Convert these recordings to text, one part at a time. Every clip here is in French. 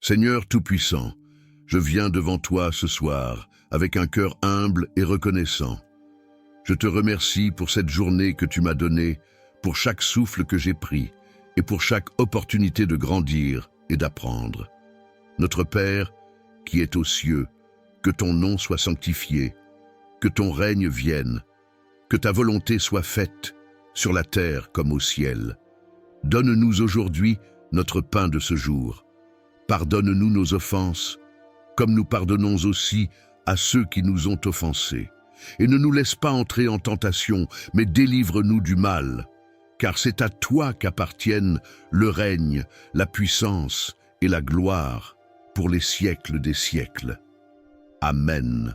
Seigneur Tout-Puissant, je viens devant toi ce soir avec un cœur humble et reconnaissant. Je te remercie pour cette journée que tu m'as donnée, pour chaque souffle que j'ai pris et pour chaque opportunité de grandir et d'apprendre. Notre Père, qui est aux cieux, que ton nom soit sanctifié, que ton règne vienne, que ta volonté soit faite, sur la terre comme au ciel. Donne-nous aujourd'hui notre pain de ce jour. Pardonne-nous nos offenses, comme nous pardonnons aussi à ceux qui nous ont offensés. Et ne nous laisse pas entrer en tentation, mais délivre-nous du mal. Car c'est à toi qu'appartiennent le règne, la puissance et la gloire pour les siècles des siècles. Amen.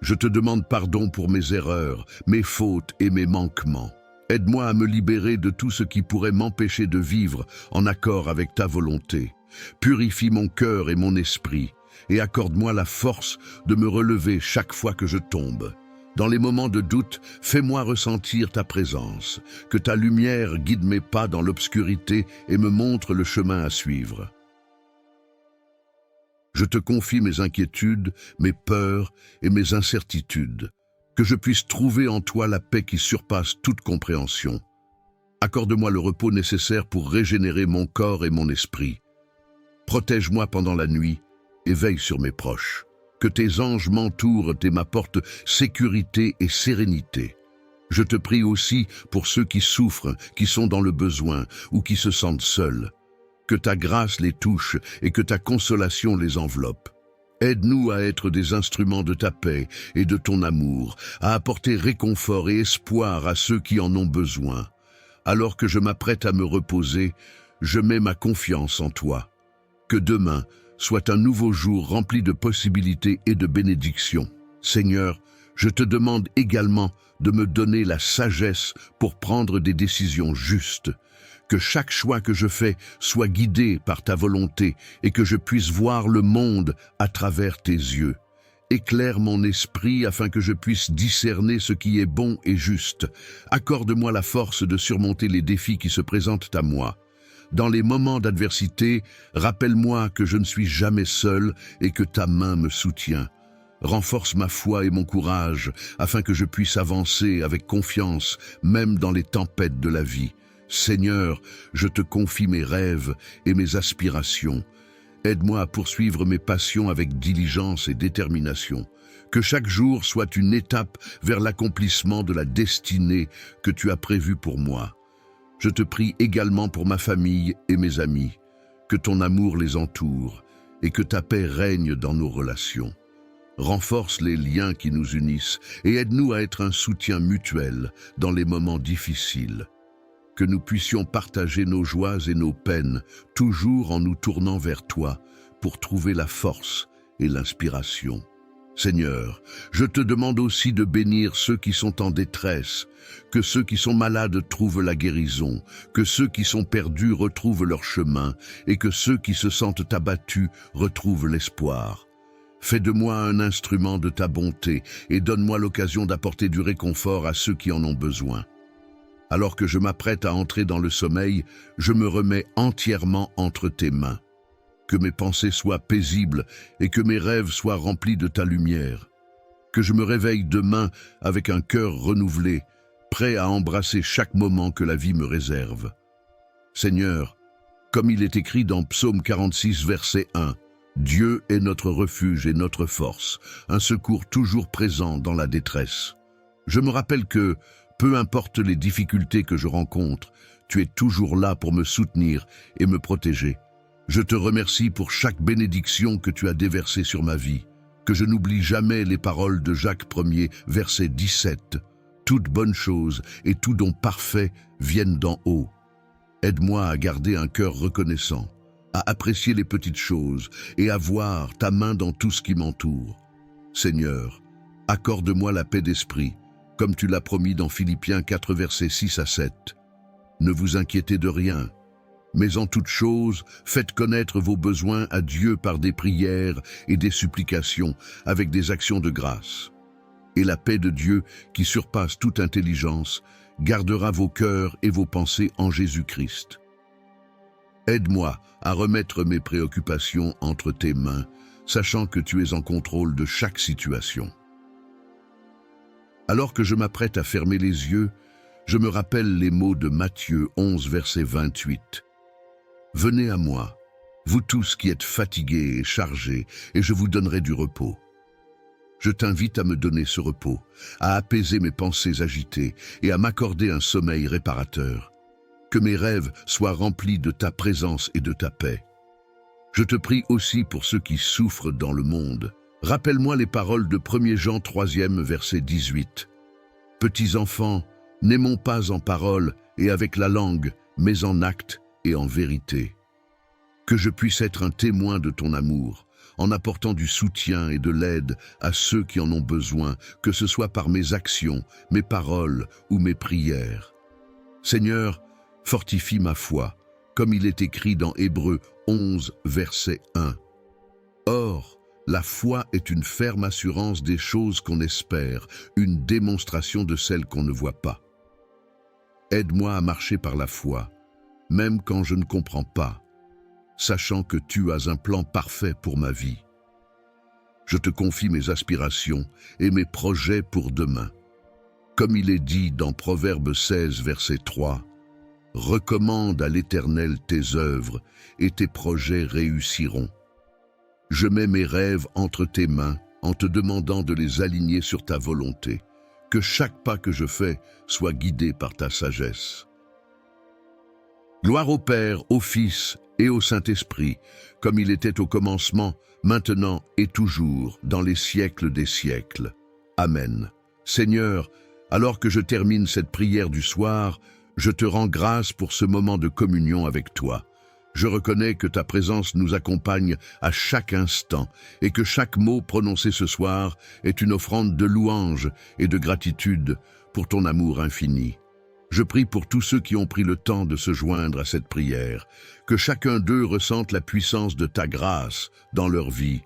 Je te demande pardon pour mes erreurs, mes fautes et mes manquements. Aide-moi à me libérer de tout ce qui pourrait m'empêcher de vivre en accord avec ta volonté. Purifie mon cœur et mon esprit, et accorde-moi la force de me relever chaque fois que je tombe. Dans les moments de doute, fais-moi ressentir ta présence, que ta lumière guide mes pas dans l'obscurité et me montre le chemin à suivre. Je te confie mes inquiétudes, mes peurs et mes incertitudes, que je puisse trouver en toi la paix qui surpasse toute compréhension. Accorde-moi le repos nécessaire pour régénérer mon corps et mon esprit. Protège-moi pendant la nuit et veille sur mes proches. Que tes anges m'entourent et m'apportent sécurité et sérénité. Je te prie aussi pour ceux qui souffrent, qui sont dans le besoin ou qui se sentent seuls. Que ta grâce les touche et que ta consolation les enveloppe. Aide-nous à être des instruments de ta paix et de ton amour, à apporter réconfort et espoir à ceux qui en ont besoin. Alors que je m'apprête à me reposer, je mets ma confiance en toi. Que demain soit un nouveau jour rempli de possibilités et de bénédictions. Seigneur, je te demande également de me donner la sagesse pour prendre des décisions justes. Que chaque choix que je fais soit guidé par ta volonté et que je puisse voir le monde à travers tes yeux. Éclaire mon esprit afin que je puisse discerner ce qui est bon et juste. Accorde-moi la force de surmonter les défis qui se présentent à moi. Dans les moments d'adversité, rappelle-moi que je ne suis jamais seul et que ta main me soutient. Renforce ma foi et mon courage afin que je puisse avancer avec confiance, même dans les tempêtes de la vie. Seigneur, je te confie mes rêves et mes aspirations. Aide-moi à poursuivre mes passions avec diligence et détermination. Que chaque jour soit une étape vers l'accomplissement de la destinée que tu as prévue pour moi. Je te prie également pour ma famille et mes amis. Que ton amour les entoure et que ta paix règne dans nos relations. Renforce les liens qui nous unissent et aide-nous à être un soutien mutuel dans les moments difficiles. Que nous puissions partager nos joies et nos peines, toujours en nous tournant vers toi, pour trouver la force et l'inspiration. Seigneur, je te demande aussi de bénir ceux qui sont en détresse, que ceux qui sont malades trouvent la guérison, que ceux qui sont perdus retrouvent leur chemin, et que ceux qui se sentent abattus retrouvent l'espoir. Fais de moi un instrument de ta bonté, et donne-moi l'occasion d'apporter du réconfort à ceux qui en ont besoin. Alors que je m'apprête à entrer dans le sommeil, je me remets entièrement entre tes mains. Que mes pensées soient paisibles et que mes rêves soient remplis de ta lumière. Que je me réveille demain avec un cœur renouvelé, prêt à embrasser chaque moment que la vie me réserve. Seigneur, comme il est écrit dans Psaume 46, verset 1, « Dieu est notre refuge et notre force, un secours toujours présent dans la détresse. » Je me rappelle que, peu importe les difficultés que je rencontre, tu es toujours là pour me soutenir et me protéger. Je te remercie pour chaque bénédiction que tu as déversée sur ma vie. Que je n'oublie jamais les paroles de Jacques 1er, verset 17. Toute bonne chose et tout don parfait viennent d'en haut. Aide-moi à garder un cœur reconnaissant, à apprécier les petites choses et à voir ta main dans tout ce qui m'entoure. Seigneur, accorde-moi la paix d'esprit, comme tu l'as promis dans Philippiens 4, versets 6 à 7. Ne vous inquiétez de rien, mais en toute chose, faites connaître vos besoins à Dieu par des prières et des supplications, avec des actions de grâce. Et la paix de Dieu, qui surpasse toute intelligence, gardera vos cœurs et vos pensées en Jésus-Christ. Aide-moi à remettre mes préoccupations entre tes mains, sachant que tu es en contrôle de chaque situation. Alors que je m'apprête à fermer les yeux, je me rappelle les mots de Matthieu 11, verset 28. « Venez à moi, vous tous qui êtes fatigués et chargés, et je vous donnerai du repos. » Je t'invite à me donner ce repos, à apaiser mes pensées agitées et à m'accorder un sommeil réparateur. Que mes rêves soient remplis de ta présence et de ta paix. Je te prie aussi pour ceux qui souffrent dans le monde. Rappelle-moi les paroles de 1 Jean 3e, verset 18. « Petits enfants, n'aimons pas en parole et avec la langue, mais en acte et en vérité. » Que je puisse être un témoin de ton amour, en apportant du soutien et de l'aide à ceux qui en ont besoin, que ce soit par mes actions, mes paroles ou mes prières. Seigneur, fortifie ma foi, comme il est écrit dans Hébreux 11, verset 1. Or, la foi est une ferme assurance des choses qu'on espère, une démonstration de celles qu'on ne voit pas. Aide-moi à marcher par la foi, même quand je ne comprends pas, sachant que tu as un plan parfait pour ma vie. Je te confie mes aspirations et mes projets pour demain. Comme il est dit dans Proverbe 16, verset 3, « Recommande à l'Éternel tes œuvres et tes projets réussiront. » Je mets mes rêves entre tes mains en te demandant de les aligner sur ta volonté. Que chaque pas que je fais soit guidé par ta sagesse. Gloire au Père, au Fils et au Saint-Esprit, comme il était au commencement, maintenant et toujours, dans les siècles des siècles. Amen. Seigneur, alors que je termine cette prière du soir, je te rends grâce pour ce moment de communion avec toi. Je reconnais que ta présence nous accompagne à chaque instant et que chaque mot prononcé ce soir est une offrande de louange et de gratitude pour ton amour infini. Je prie pour tous ceux qui ont pris le temps de se joindre à cette prière, que chacun d'eux ressente la puissance de ta grâce dans leur vie,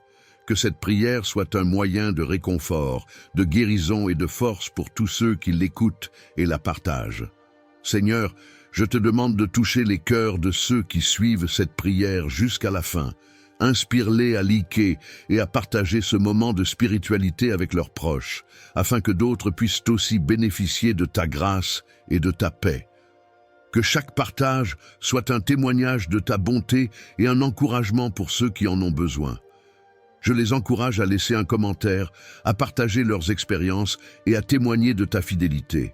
que cette prière soit un moyen de réconfort, de guérison et de force pour tous ceux qui l'écoutent et la partagent. Seigneur, je te demande de toucher les cœurs de ceux qui suivent cette prière jusqu'à la fin. Inspire-les à liker et à partager ce moment de spiritualité avec leurs proches, afin que d'autres puissent aussi bénéficier de ta grâce et de ta paix. Que chaque partage soit un témoignage de ta bonté et un encouragement pour ceux qui en ont besoin. Je les encourage à laisser un commentaire, à partager leurs expériences et à témoigner de ta fidélité.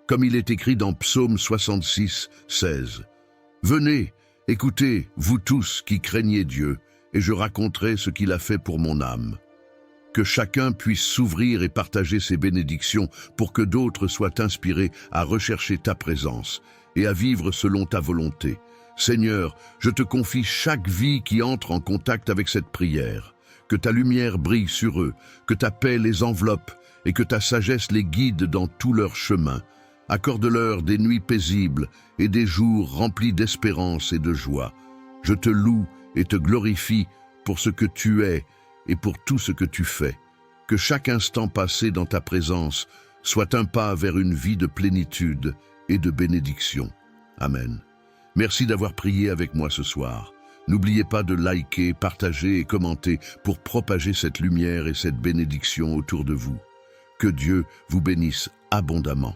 Comme il est écrit dans Psaume 66, 16. « Venez, écoutez, vous tous qui craignez Dieu, et je raconterai ce qu'il a fait pour mon âme. » Que chacun puisse s'ouvrir et partager ses bénédictions pour que d'autres soient inspirés à rechercher ta présence et à vivre selon ta volonté. Seigneur, je te confie chaque vie qui entre en contact avec cette prière. Que ta lumière brille sur eux, que ta paix les enveloppe et que ta sagesse les guide dans tout leur chemin. Accorde-leur des nuits paisibles et des jours remplis d'espérance et de joie. Je te loue et te glorifie pour ce que tu es et pour tout ce que tu fais. Que chaque instant passé dans ta présence soit un pas vers une vie de plénitude et de bénédiction. Amen. Merci d'avoir prié avec moi ce soir. N'oubliez pas de liker, partager et commenter pour propager cette lumière et cette bénédiction autour de vous. Que Dieu vous bénisse abondamment.